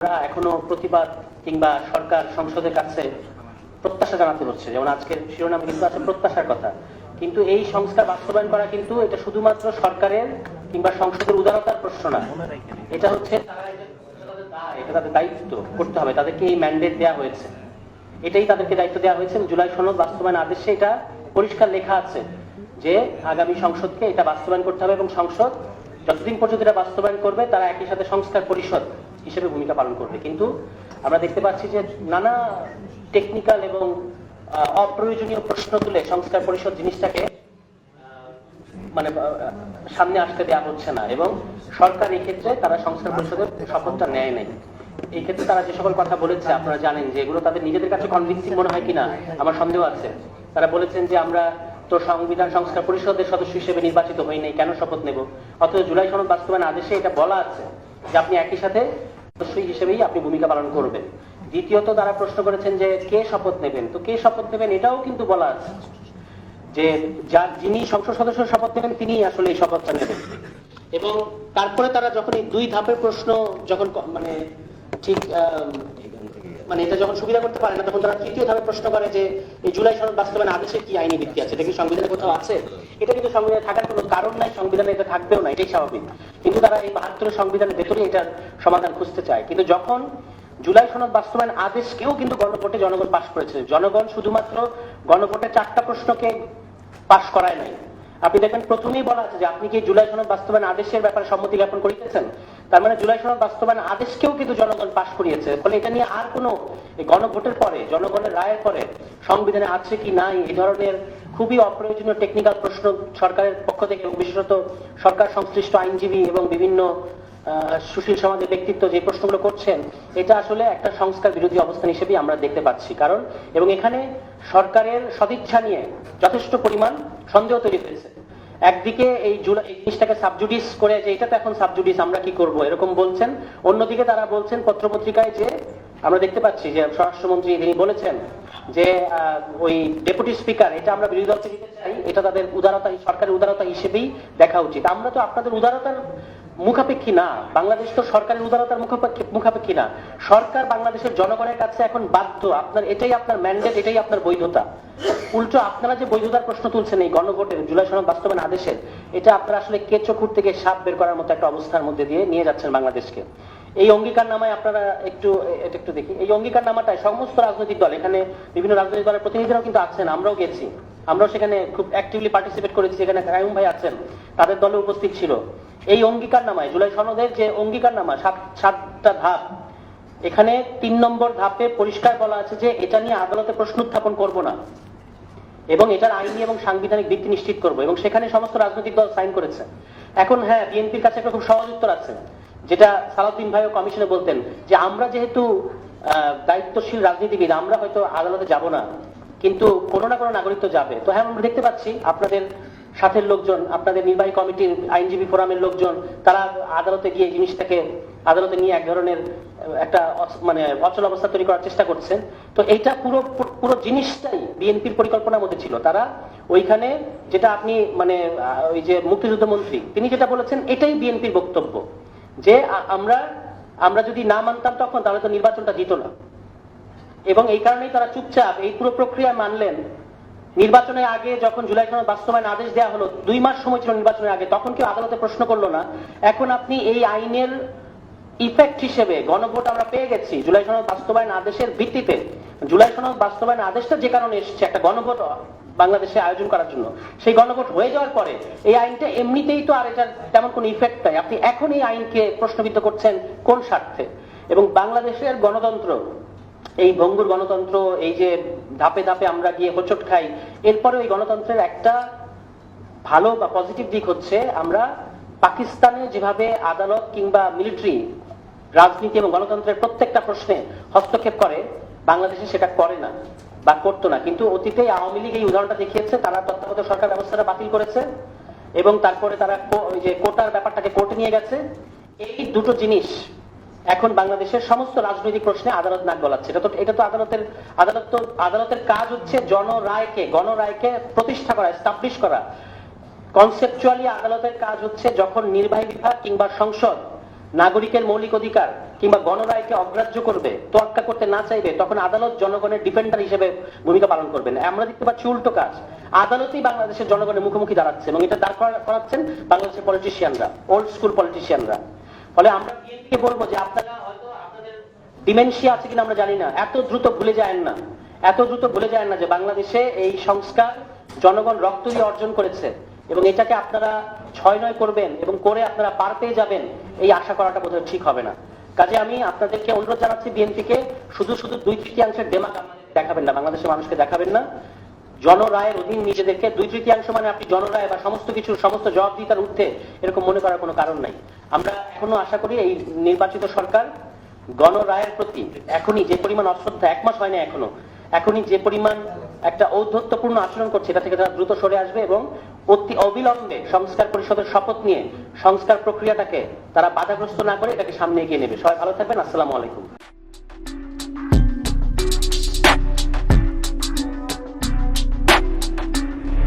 আমরা এখনো প্রতিবাদ কিংবা সরকার সংসদের কাছে প্রত্যাশা জানাতে হচ্ছে, যেমন আজকের শিরোনামে কিন্তু আছে প্রত্যাশার কথা। কিন্তু এই সংস্কার বাস্তবায়ন করা কিন্তু এটা শুধুমাত্র সরকারের কিংবা সংসদের উদারতার প্রশ্ন না, এটা হচ্ছে এটা তাদের দায়িত্ব করতে হবে, তাদেরকে এই ম্যান্ডেট দেওয়া হয়েছে, এটাই তাদেরকে দায়িত্ব দেওয়া হয়েছে। জুলাই সনদ বাস্তবায়ন আদেশে এটা পরিষ্কার লেখা আছে যে আগামী সংসদকে এটা বাস্তবায়ন করতে হবে এবং সংসদ যতদিন পর্যন্ত এটা বাস্তবায়ন করবে তারা একই সাথে সংস্কার পরিষদ হিসেবে ভূমিকা পালন করবে। কিন্তু আমরা দেখতে পাচ্ছি যে নানা টেকনিক্যাল এবং অপ্রয়োজনীয় প্রশ্ন তুলে সংস্কার পরিষদ জিনিসটাকে সামনে আসতে দেওয়া হচ্ছে না, এবং সরকার এই ক্ষেত্রে তারা সংস্কার পরিষদের শপথটা নেয় নাই। এই ক্ষেত্রে তারা যে সকল কথা বলেছে আপনারা জানেন যে এগুলো তাদের নিজেদের কাছে কনভিন্সিং মনে হয় কিনা আমার সন্দেহ আছে। তারা বলেছেন যে আমরা তো সংবিধান সংস্কার পরিষদের সদস্য হিসেবে নির্বাচিত হই নাই, কেন শপথ নেব? অথচ জুলাই সনদ বাস্তবায়ন আদেশে এটা বলা আছে যে আপনি একই সাথে সদস্য হিসেবেই আপনি ভূমিকা পালন করবেন। দ্বিতীয়ত তারা প্রশ্ন করেছেন যে কে শপথ নেবেন, তো কে শপথ নেবেন এটাও কিন্তু বলা আছে যে যিনি সংসদ সদস্য শপথ নেবেন তিনি আসলে এই শপথটা নেবেন। এবং তারপরে তারা যখন এই দুই ধাপের প্রশ্ন যখন ঠিক এটা যখন সুবিধা করতে পারে না, তখন তারা তৃতীয় ধাপে প্রশ্ন করে যে এই জুলাই সনদ বাস্তবায়ন আদেশে কি আইনি ভিত্তি আছে, এটা কি সংবিধানে কোথাও আছে? এটা কিন্তু সংবিধানে থাকার কোনো কারণ নাই, সংবিধানে এটা থাকবেও না, এটাই স্বাভাবিক। কিন্তু তারা এই ৭২ সংবিধানের ভেতরে এটার সমাধান খুঁজতে চায়। কিন্তু যখন জুলাই সনদ বাস্তবায়ন আদেশকেও কিন্তু গণভোটে জনগণ পাশ করেছে, জনগণ শুধুমাত্র গণভোটে ৪টা প্রশ্নকে পাশ করায় নাই। আপনি দেখেন প্রথমেই বলা আছে যে আপনি কি জুলাই সনদ বাস্তবায়ন আদেশের ব্যাপারে সম্মতি জ্ঞাপন করিতেছেন, তার মানে জুলাই সনদ বাস্তবায়ন আদেশকেও কিন্তু জনগণ পাশ করিয়েছে। ফলে এটা নিয়ে আর কোনো গণভোটের পরে জনগণের রায়ের পরে সংবিধানে আছে কি নাই এই ধরনের খুবই অপ্রয়োজনীয় টেকনিক্যাল প্রশ্ন সরকারের পক্ষ থেকে, বিশেষত সরকার সংশ্লিষ্ট আইনজীবী এবং বিভিন্ন সুশীল সমাজের ব্যক্তিত্ব যে প্রশ্নগুলো করছেন, এটা আসলে একটা সংস্কার বিরোধী অবস্থান হিসেবেই আমরা দেখতে পাচ্ছি। কারণ এবং এখানে সরকারের সদিচ্ছা নিয়ে যথেষ্ট পরিমাণ সন্দেহ তৈরি হয়েছে। একদিকে এই জিনিসটাকে সাবজুডিস করে যে এটা তো এখন সাবজুডিস আমরা কি করব এরকম বলছেন, অন্যদিকে তারা বলছেন পত্রপত্রিকায় যে আমরা দেখতে পাচ্ছি যে স্বরাষ্ট্রমন্ত্রী তিনি বলেছেন যে ওই ডেপুটি স্পিকার এটা আমরা বিরোধী দলকে দিতে চাই, এটা তাদের উদারতা, সরকারের উদারতা হিসেবেই দেখা উচিত। আমরা তো আপনাদের উদারতার মুখাপেক্ষী না, বাংলাদেশ তো সরকারের উদারতার মুখাপেক্ষী না। সরকার বাংলাদেশের জনগণের কাছে এখন বাধ্য, আপনার এটাই আপনার ম্যান্ডেট, এটাই আপনার বৈধতা। উল্টো আপনারা যে বৈধতার প্রশ্ন তুলছেন এই গণভোটের জুলাই সনদ বাস্তবায়ন আদেশের, এটা আপনারা আসলে কেঁচোখুর থেকে সাপ বের করার মতো একটা অবস্থার মধ্যে দিয়ে নিয়ে যাচ্ছেন বাংলাদেশকে। এই অঙ্গীকারনামায় আপনারা একটু দেখি, এই অঙ্গীকারনামাটায় সমস্ত রাজনৈতিক দল, এখানে বিভিন্ন রাজনৈতিক দলের প্রতিনিধিরাও কিন্তু আছেন, আমরাও গেছি, আমরাও সেখানে খুব অ্যাক্টিভলি পার্টিসিপেট করেছি, সেখানে কায়ুম ভাই আছেন, তাদের দলে উপস্থিত ছিল। এই অঙ্গীকারনামায় জুলাই সনদের যে অঙ্গীকারনামা ৭টা ধাপ, এখানে ৩ নম্বর ধাপে পরিষ্কার বলা আছে যে এটা নিয়ে আদালতে প্রশ্ন উত্থাপন করব না এবং এটার আইনি এবং সাংবিধানিক ভিত্তি নিশ্চিত করব, এবং সেখানে সমস্ত রাজনৈতিক দল সাইন করেছে। এখন হ্যাঁ, বিএনপির কাছে একটা খুব সহজ উত্তর আছে, যেটা সালাউদ্দিন ভাইও কমিশনে বলতেন যে আমরা যেহেতু দায়িত্বশীল রাজনীতিবিদ, আমরা হয়তো আদালতে যাব না, কিন্তু কোনো না কোনো নাগরিক তো যাবে। তো হ্যাঁ, আমরা দেখতে পাচ্ছি আপনাদের সাথের লোকজন, আপনাদের নির্বাহী কমিটির আইনজীবী ফোরামের লোকজন, তারা আদালতে গিয়ে জিনিসটাকে আদালতে নিয়ে এক ধরনের একটা অচল অবস্থা তৈরি করার চেষ্টা করছেন। তো এইটা পুরো জিনিসটাই বিএনপির পরিকল্পনার মধ্যে ছিল। তারা ওইখানে যেটা আপনি ওই যে মুক্তিযুদ্ধ মন্ত্রী তিনি যেটা বলেছেন, এটাই বিএনপির বক্তব্য যে আমরা যদি না মানতাম তখন তাহলে তো নির্বাচনটা জিত না, এবং এই কারণেই তারা চুপচাপ এই পুরো প্রক্রিয়া মানলেন। নির্বাচনের আগে যখন জুলাই সনদ বাস্তবায়ন আদেশ দেওয়া হলো, 2 মাস সময় ছিল নির্বাচনের আগে, তখন কেউ আদালতে প্রশ্ন করলো না। এখন আপনি এই আইনের ইফেক্ট হিসেবে গণভোট আমরা পেয়ে গেছি জুলাই সনদ বাস্তবায়ন আদেশের ভিত্তিতে। জুলাই সনদ বাস্তবায়ন আদেশটা যে কারণে এসেছে একটা গণভোট বাংলাদেশে আয়োজন করার জন্য, সেই গণভোট হয়ে যাওয়ার পরে এই আইনটা এমনিতেই তো আর এটার তেমন কোনো ইফেক্ট নাই। আপনি এখন এই আইনকে প্রশ্নবিদ্ধ করছেন কোন স্বার্থে? এবং বাংলাদেশের গণতন্ত্র, এই ভঙ্গুর গণতন্ত্র, এই যে ধাপে ধাপে আমরা গিয়ে হোঁচট খাই, এরপরে ওই গণতন্ত্রের একটা ভালো বা পজিটিভ দিক হচ্ছে আমরা পাকিস্তানে যেভাবে আদালত কিংবা মিলিটারি রাজনীতি এবং গণতন্ত্রের প্রত্যেকটা প্রশ্নে হস্তক্ষেপ করে, বাংলাদেশে সেটা করে না বা করতো না। কিন্তু অতীতে আওয়ামী লীগ এই উদাহরণটা দেখিয়েছে, তারা তত্ত্বাবধায়ক সরকার ব্যবস্থাটা বাতিল করেছে এবং তারপরে তারা ওই যে কোটার ব্যাপারটাকে কোর্টে নিয়ে গেছে। এই দুটো জিনিস এখন বাংলাদেশের সমস্ত রাজনৈতিক প্রশ্নে আদালত নাক গলাচ্ছে। এটা তো আদালতের কাজ হচ্ছে গণরায়কে প্রতিষ্ঠা করা, এস্টাবলিশ করা। কনসেপচুয়ালি আদালতের কাজ হচ্ছে যখন নির্বাহী বিভাগ কিংবা সংসদ নাগরিকের মৌলিক অধিকার কিংবা গণরায়কে অগ্রাহ্য করবে, তোয়াক্কা করতে না চাইবে, তখন আদালত জনগণের ডিফেন্ডার হিসেবে ভূমিকা পালন করবেন। আমরা দেখতে পাচ্ছি উল্টো কাজ, আদালতেই বাংলাদেশের জনগণের মুখোমুখি দাঁড়াচ্ছে এবং এটা দাঁড় করাচ্ছেন বাংলাদেশের পলিটিশিয়ানরা, ওল্ড স্কুল পলিটিশিয়ানরা। ফলে আমরা বিএনপিকে বলবো যে আপনারা হয়তো আপনাদের ডিমেনশিয়া আছে কিনা আমরা জানি না, এত দ্রুত ভুলে যায়েন না, এত দ্রুত ভুলে যায়েন না যে বাংলাদেশে এই সংস্কার জনগণ রক্ত দিয়ে অর্জন করেছে এবং এটাকে আপনারা 6-9 করবেন এবং করে আপনারা পার পেয়ে যাবেন, এই আশা করাটা বোধহয় ঠিক হবে না। কাজে আমি আপনাদেরকে অনুরোধ জানাচ্ছি, বিএনপিকে শুধু 2/3 ডেমাক দেখাবেন না, বাংলাদেশের মানুষকে দেখাবেন না। জনরায়ের অধীন নিজেদেরকে 2/3 মানে আপনি জনরায় বা সমস্ত কিছু সমস্ত জবাবদিহিতার ঊর্ধ্বে এরকম মনে করার কোনো কারণ নাই। আমরা এখনো আশা করি এই নির্বাচিত সরকার গণরায়ের প্রতি এখনই যে পরিমাণ অশ্রদ্ধা, 1 মাস হয় না এখনই যে পরিমাণ একটা ঔদ্ধত্যপূর্ণ আচরণ করছে, এটা থেকে তারা দ্রুত সরে আসবে এবং অতি অবিলম্বে সংস্কার পরিষদের শপথ নিয়ে সংস্কার প্রক্রিয়াটাকে তারা বাধাগ্রস্ত না করে এটাকে সামনে এগিয়ে নেবে। সবাই ভালো থাকবেন। আসসালামু আলাইকুম।